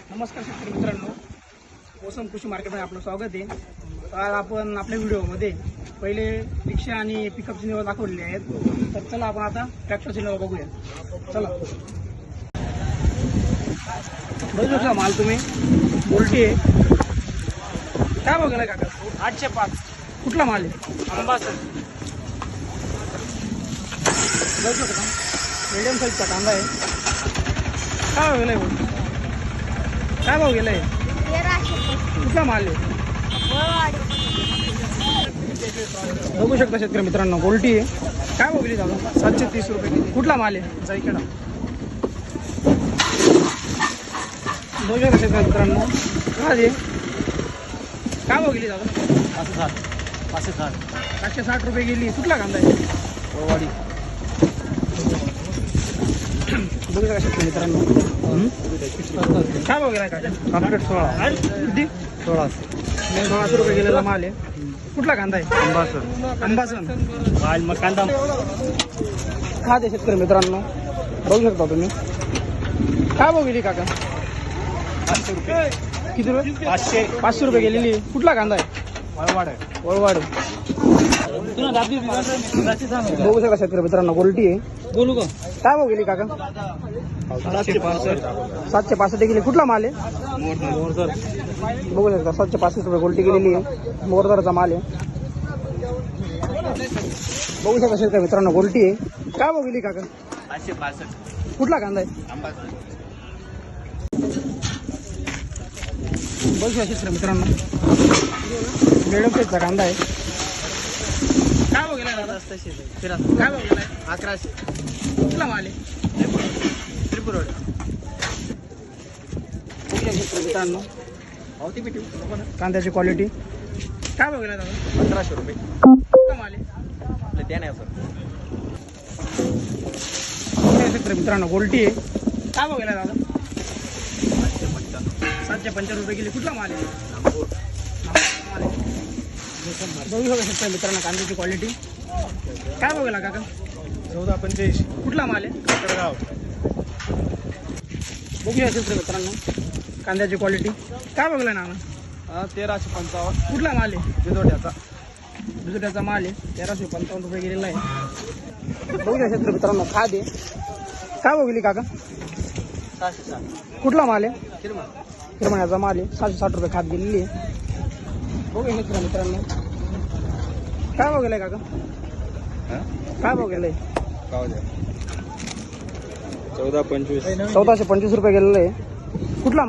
नमस्कार शेतकरी मित्रांनो, मोसम कृषी मार्केटमध्ये आपलं स्वागत आहे. आज आपण आपल्या व्हिडिओमध्ये पहिले रिक्षा आणि पिकअपची निवड दाखवलेली आहेत. तर चला आपण आता ट्रॅक्टरची निवड बघूया. चला बघू शकता माल तुम्ही उलटी आहे. काय बघायला काका? 805. कुठला माल आहे? आंबा सर. बघू शकता मीडियम साईजचा कांदा आहे. काय बघायला आहे? काय भाव गेलाय? कुठला माल आहे? बघू शकता शेतकरी मित्रांनो, गोल्टी आहे. काय भाव गेली दादा? 730 रुपये. कुठला माल आहे? जायकडा. बघू शकता शेतकरी मित्रांनो, काय भाव गेली दादा? 560 रुपये गेली. कुठला कांदा आहे? वळवाडी. बघू शकता शेतकरी मित्रांनो, काय भाव गेलाय? काय 16 किती? 1600 रुपये गेलेला माल आहे. कुठला कांदा आहे? अंबासन. मग कांदा हा ते शेतकरी मित्रांनो बघू शकता तुम्ही. काय भाव गेली काका? 500 रुपये. किती रुपये? 500 रुपये गेलेली. कुठला कांदा आहे? वळवाड. बघू शकता शेतकरी मित्रांनो, गोल्टी आहे. बोलू का? काय भाव गेली काका? 765 गेली. कुठला माल आहे? मोरदर. बघू शकता 765 रुपये गोल्टी गेलेली आहे. मोरदरचा माल आहे. बघू शकता शेतकरी मित्रांनो, गोल्टी आहे. काय भाव गेली काका? 565. कुठला कांदा आहे? बघू शकता शेतकरी मित्रांनो, मिडियम साईजचा कांदा आहे. काय भाव गेलाय दादा? काय भाव गेलाय? 1100. कुठला माल आहे? त्रिपुरा. मित्रांनो कांद्याची क्वालिटी. काय भाव गेलाय दादा? 1500 रुपये. कुठला माल आहे? मित्रांनो गोल्टी आहे. काय भाव गेलाय दादा? 755 रुपये गेली. कुठला माल आहे? बघू शकता मित्रांनो कांद्याची क्वालिटी. काय भाव गेला काका? 1485. कुठला माल आहे? काकडगाव. बघूया शेतकरी मित्रांनो कांद्याची क्वालिटी. काय बघलाय ना? 1355. कुठला माल आहे? बिजोट्याचा माल आहे. 1355 रुपये गेलेला आहे. बघूया शेतकरी मित्रांनो खाद आहे. काय बघली काका? 660. कुठला माल आहे? किरमण्याचा माल आहे. 760 रुपये खाद गेलेली आहे. बघूया शेतकरी मित्रांनो काय बघलाय काका? काय बघलाय? 1425. 1425 रुपये गेलेलं आहे. कुठला